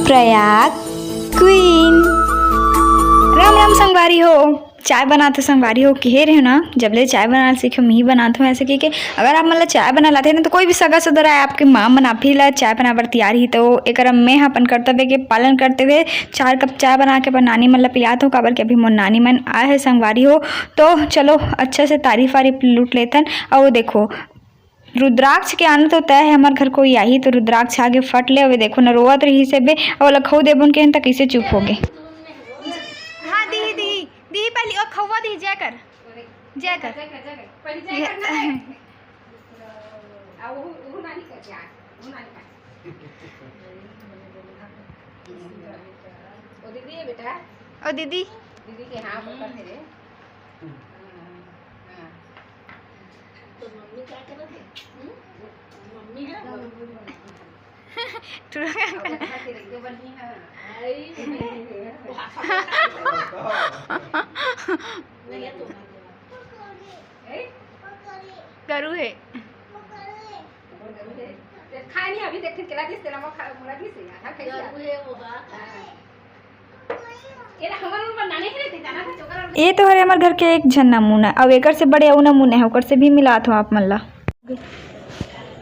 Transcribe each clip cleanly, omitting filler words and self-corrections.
Prayag queen. Ram Ram संगवारी हो, चाय बनाते संगवारी हो कहे रहे हो ना, जब ले चाय बनाना सीखे मैं ही बनाता हूँ ऐसे कि अगर आप मतलब चाय बना लाते हैं ना तो कोई भी सगा सदर आए आपके माँ बना फिर ला चाय बनावर तैयार ही तो एक मैं अपन कर्तव्य के पालन करते हुए 4 कप चाय बना के अपन नानी मन ला पिलात हूँ काबर के अभी मोर नानी मन आए है संगवारी हो। तो चलो अच्छे से तारीफ वारीफ लूट लेतन। और देखो रुद्राक्ष के आना तो तय है हमारे घर को यही तो रुद्राक्ष आगे फट ले। अवे देखो न रोवत रही से बे और लखऊ देबुन के तक कैसे चुप हो गए। हाँ दी दी दी पहले और खवा दी जय कर जय कर ओ दीदी दीदी के हाँ पकड़ रे तो मम्मी क्या कर रहे थे मम्मी है तुरंत बनी है करू है खाई नहीं अभी देख केला दिस तेरा मोला दिस है खाई है होगा ये तो हरे हमारे घर के एक झन नमूना अब एकर से बड़े अउ नमूने है ओकर से भी मिलात हो आप मन ला।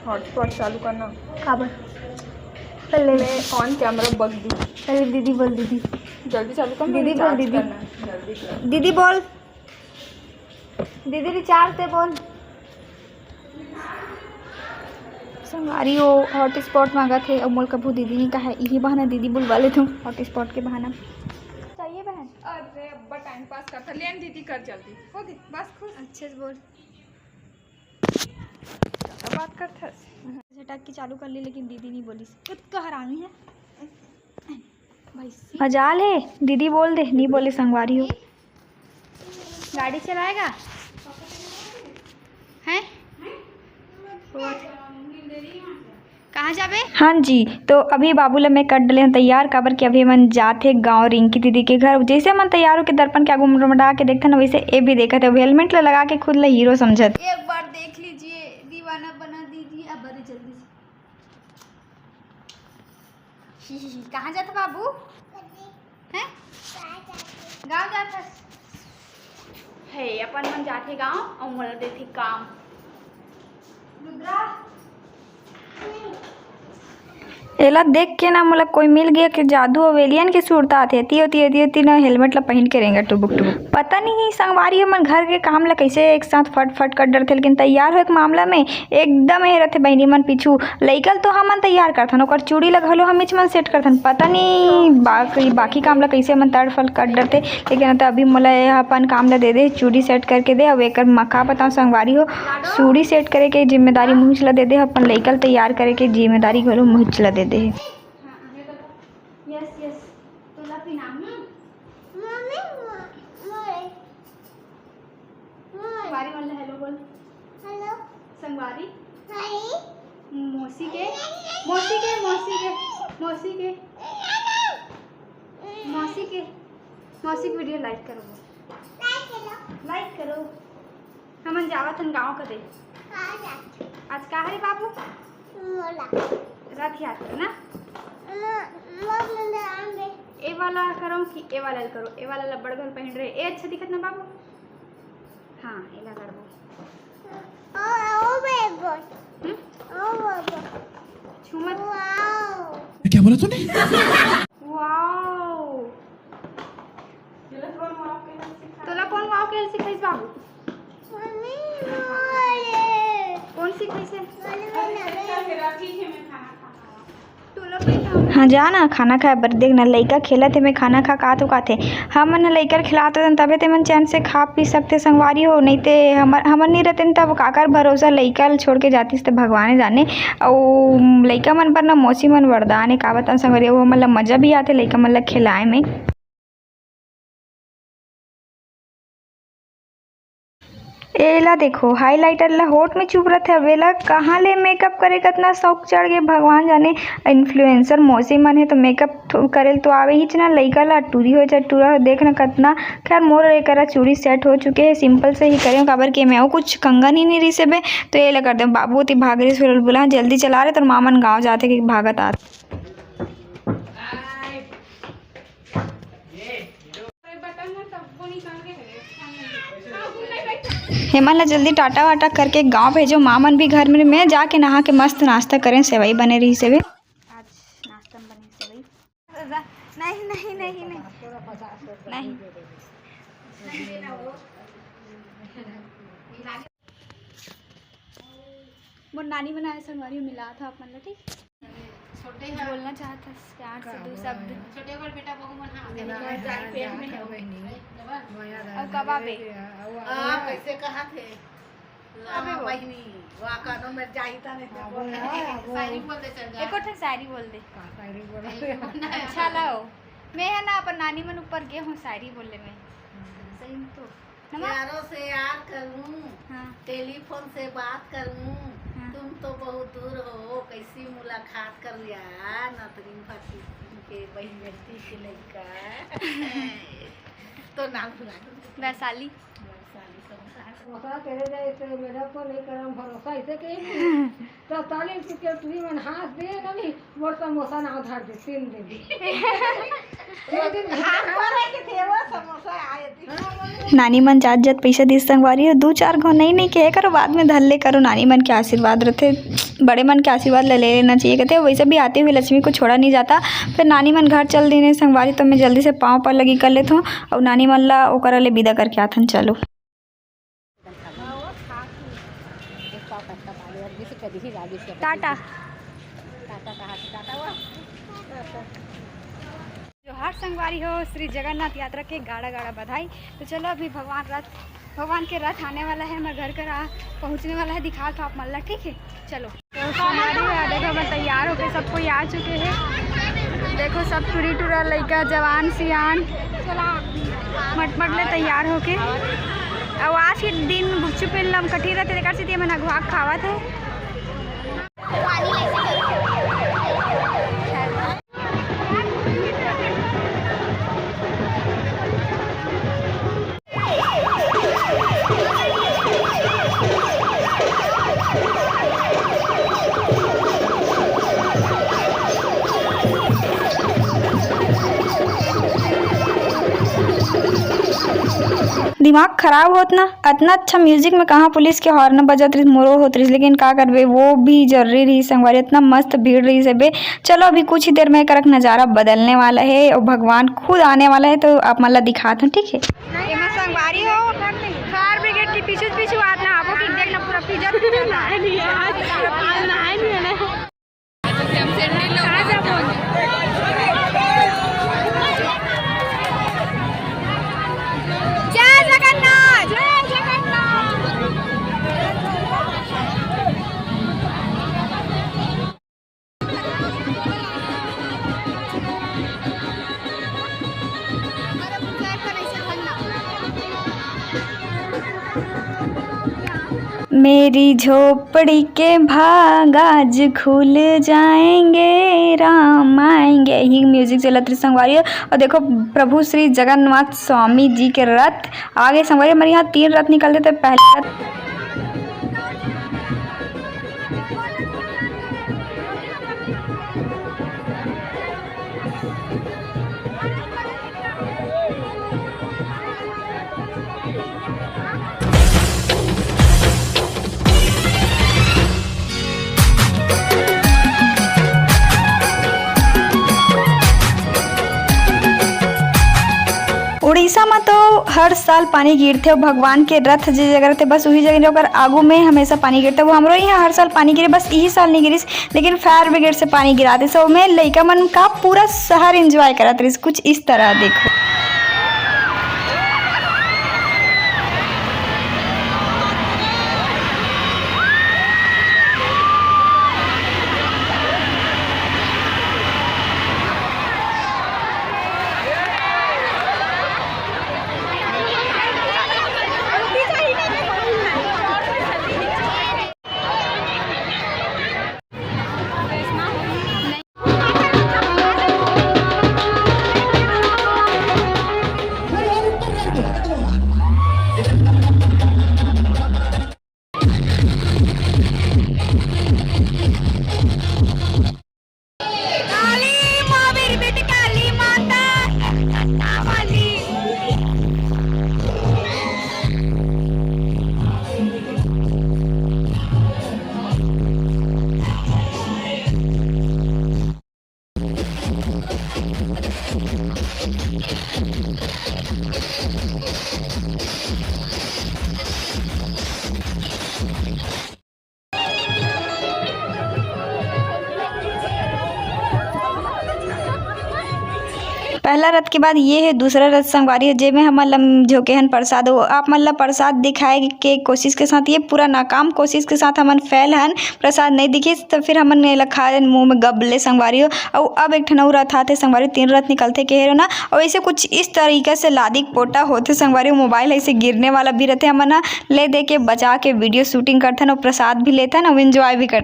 हॉटस्पॉट चालू करना काबर पहले मैं ऑन कैमरा बग दी। अरे दीदी बोल दीदी जल्दी चालू कर दीदी बोल दीदी जल्दी दीदी बोल दीदी रिचार्ज दे बोल संगारी हो हॉटस्पॉट मांगा थे अब मोल कभू दीदी ने कहा यही बहाना दीदी बुलवा ले तुम हॉटस्पॉट के बहाना चाहिए बहन। अरे अब्बा टाइम पास करता लेन दीदी कर जल्दी हो गई बस खुश अच्छे से बोल ज़्यादा बात करता झटक की चालू कर ली लेकिन दीदी नहीं बोली खुद का हरामी है भाई मजाल है दीदी बोल दे नहीं बोले संगवारी हो। गाड़ी चलाएगा हैं कहाँ जाबे। हाँ जी तो अभी बाबूला में कर डले तैयार काबर के अभी मन जाते गाँव रिंकी दीदी के घर जैसे मन तैयार हो के दर्पण के आगू मुड़ा के देखते ना वैसे ए भी देखा थे हेलमेट लगा के खुद ला हीरो समझत। एक बार देख लीजिए दीवाना बना दीजिए अब बड़े जल्दी से कहाँ जाता बाबू हैं गाँव जाता है अपन मन जाते गाँव और मोला देते काम रुद्रा एला देख के ना मतलब कोई मिल गया कि जादू अवेलियन के सूरता आते ती ना हेलमेट ला पहन के रहेंगे टुबुक टुबुक पता नहीं संगवारी हमन घर के काम ला कैसे एक साथ फट फट कर डरते लेकिन तैयार हो एक मामला में एकदम हे रहते बहनी मन पीछू लइकल तो हमन तैयार करथन ओकर चूड़ी ला घलो हम मन सेट करथन पता नहीं बाकी काम ला कैसे मन तड़फल कर डरते लेकिन तो अभी मोला अपन काम ला दे दे चूड़ी सेट करके दे अब एक मका बताओ संगवारी हो चूड़ी सेट करे के जिम्मेदारी मुझ ला दे दे अपन लइकल तैयार करे के जिम्मेदारी घलो मुझ ला दे दे। यस यस तोला भी नाम मम्मी संगवारी वाला हेलो बोल हेलो संगवारी हाय मौसी के मौसी के मौसी के मौसी के मौसी के मौसी की वीडियो लाइक करो लाइक करो हमन जावत हन गाँव का दे आज का है बाबू रथ यात्रा ना ए वाला करो कि ए वाला करो ए वाला लबड़ घर पहन रहे ए अच्छा दिखत ना बाबू हाँ एला करबो छुमत क्या बोला तूने? वाओ तोला कौन वाओ खेल सिखाइस बाबू कौन सिखाइस हाँ जा ना खाना खाए बर देख ना लइका खेला थे मैं खाना खा का तो खाते हम मन लइका खिलाते तबे ते मन चैन से खा पी सकते संगवारी हो नहीं ते हमर नहीं रहते तब काकर भरोसा लइका छोड़ के जातीस तो भगवान जाने और लइका मन पर ना मौसी मन वरदान है का बता संगवारी वो मतलब मजा भी आते लइका मन ला खिलाए में। एला देखो हाइलाइटर ला होठ में चुभ रहा है वेला कहाँ ले मेकअप करे कितना शौक चढ़ गए भगवान जाने इन्फ्लुएंसर मौसी मन है तो मेकअप करे तो आवे ही ना लइका ला टूरी हो जाए टूरा देखना कितना खैर मोर करा चूड़ी सेट हो चुके हैं सिंपल से ही करें काबर के मैं कुछ कंगन ही नहीं रही से बे तो ये ला कर दे बाबू ती भाग रही फिर बोला जल्दी चला रहे तो मामन गाँव जाते कि भागत आते हेमन ला जल्दी टाटा वाटा करके गांव भेजो। माँ मन भी घर में, मैं जाके नहा के मस्त नाश्ता करें। सेवई बने रही सेवे आज नाश्ता में बनी सेवई। नहीं नहीं नहीं नहीं नहीं वो नानी बनाए संगवारी मिला था अपन ला। ठीक छोटे बोलना चाहता प्यार से दो शब्द। छोटे बड़ बेटा बगु मन हां और कबाबे कैसे कहा थे अबे बहिनी वा कानो में जाई ता नहीं शायरी बोल दे चल जा एको ठन शायरी बोल दे। अच्छा लाओ मैं है ना अपन नानी मन ऊपर गए हूँ शायरी बोलने में। सही में तो यारों से यार करूं हाँ टेलीफोन से बात करूं तुम तो बहुत दूर हो कैसी मुलाकात कर लिया नतरीन फाती के बहन बेटी के लड़का तो नाम सुना वैशाली भरोसा तेरे जैसे मेरा को नहीं करम भरोसा ऐसे कहीं तो तालीम की तुझी मन हाथ दे नहीं मोर समोसा ना उधार दे 3 दे दी एक दिन हाथ पर के थे वो समोसा आए थी नानी मन जात जात पैसा दी संगवारी हो 2-4 घो नहीं कहे करो बाद में धल्ले करो। नानी मन के आशीर्वाद रहते, बड़े मन के आशीर्वाद ले लेना चाहिए कहते। वैसे भी आते हुए लक्ष्मी को छोड़ा नहीं जाता। फिर नानी मन घर चल देने संगवारी तो मैं जल्दी से पाँव पर लगी कर लेता हूँ और नानी मन ला ओकरा ले विदा करके आथन। चलो टाटा जोहार संगवारी हो। श्री जगन्नाथ यात्रा के गाड़ा गाड़ा बधाई। तो चलो अभी भगवान के रथ आने वाला है, मैं घर का पहुंचने वाला है, दिखा तो आप मल्ला। ठीक है चलो। तो संगवारी देखो मैं तैयार होके सब कोई आ चुके हैं। देखो सब टूरी टूरा लड़का जवान सियान मटमट ले तैयार होके। और आज के दिन गुपचुप लम कठी रहते देकर से मैंने घुआ खावा थे। दिमाग खराब होत ना, इतना अच्छा म्यूजिक में कहाँ पुलिस के हॉर्न बजत रही मोरो होत रही, लेकिन का करबे वो भी जरूरी रही संगवारी। इतना मस्त भीड़ रही से बे। चलो अभी कुछ ही देर में करक नज़ारा बदलने वाला है और भगवान खुद आने वाला है तो आप मतलब दिखाते हैं। ठीक है संगवारी हो फायर ब्रिगेड के पीछे पीछे आना आपको कि देखना पूरा पिज्जा मेरी झोपड़ी के भाग आज खुल जाएंगे, राम आएंगे। यही म्यूजिक चलत रही संगवारी। और देखो प्रभु श्री जगन्नाथ स्वामी जी के रथ आगे संगवारी। हमारे यहाँ 3 रथ निकलते थे। पहले रथ उड़ीसा में तो हर साल पानी गिरते हो। भगवान के रथ जिस जगह रहते बस वही जगह होकर आगू में हमेशा पानी गिरता है। वो हमारे यहाँ हर साल पानी गिरे, बस यही साल नहीं गिरिस, लेकिन फायर ब्रिगेड से पानी गिराते। सो में लड़का मन का पूरा शहर एंजॉय कराते रही कुछ इस तरह। देखो पहला रथ के बाद ये है दूसरा रथ संगवारी हो, जेमें हमन झोकेहन प्रसाद हो। आप मन ला प्रसाद दिखाए के कोशिश के साथ ये पूरा नाकाम कोशिश के साथ हमन फैल हन प्रसाद नहीं दिखिस, तो फिर हमन एला खाए मुँह में गबले संगवारी हो। और अब एक ठन अउ रथ आथे संगवारी, 3 रथ निकलथे के हेरो ना। और ऐसे कुछ इस तरीके से लादिक पोटा होथे संगवारी, मोबाइल ऐसे गिरने वाला भी रहते, हमन ना ले दे के बचा के वीडियो शूटिंग करथन और प्रसाद भी लेथन और एंजॉय भी करथन।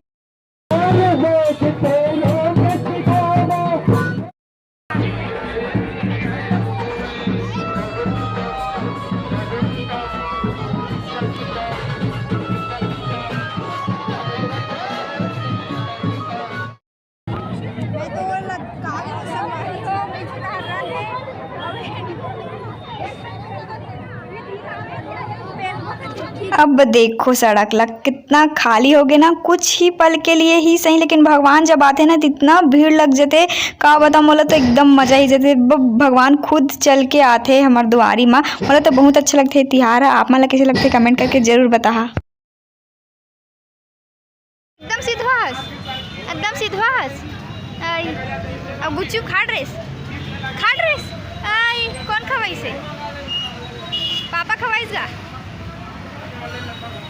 अब देखो सड़क ला कितना खाली हो गया ना, कुछ ही पल के लिए ही सही, लेकिन भगवान जब आते ना तो इतना भीड़ लग जाते का बता मोला, तो एकदम मजा ही जाते। भगवान खुद चल के आते हमार दुआरी माँ, मोला तो बहुत अच्छा लगते तिहार। आप मन ला कैसे लगते कमेंट करके जरूर बता। एकदम सीधवास, एकदम सीधवास। आई अब गुच्चू खाड़ रेस आई कौन खवाइसे? पापा खवाइसगा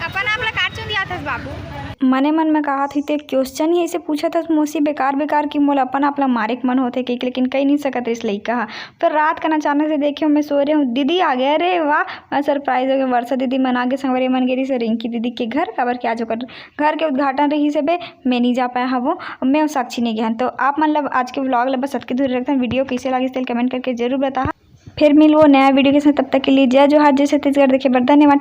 अपन आप ला काट चुन दिया था बाबू। मने मन में कहा थी ते क्वेश्चन ही ऐसे पूछा था मौसी बेकार कि मोला अपन आप ला मारे के मन होते कि, लेकिन कह नहीं सकत इस लइका हा। फिर रात का अचानक से देखे मैं सो रही हूँ, दीदी आ गया। अरे वाह सरप्राइज हो गया। वर्षा दीदी मन आगे संगवारी मन गेरी से रिंकी दीदी के घर, काबर के आज घर के उद्घाटन रही से बे मैं नहीं जा पाया हूँ, मैं साक्षी नहीं गया। तो आप मतलब आज के व्लॉग ला बस सबके दूर रखते हैं। वीडियो कैसे लगी इस कमेंट करके जरूर बता। फिर मिलो नया वीडियो के साथ, तब तक के लिए जय जोहार, जय छत्तीसगढ़। देखिए धन्यवाद।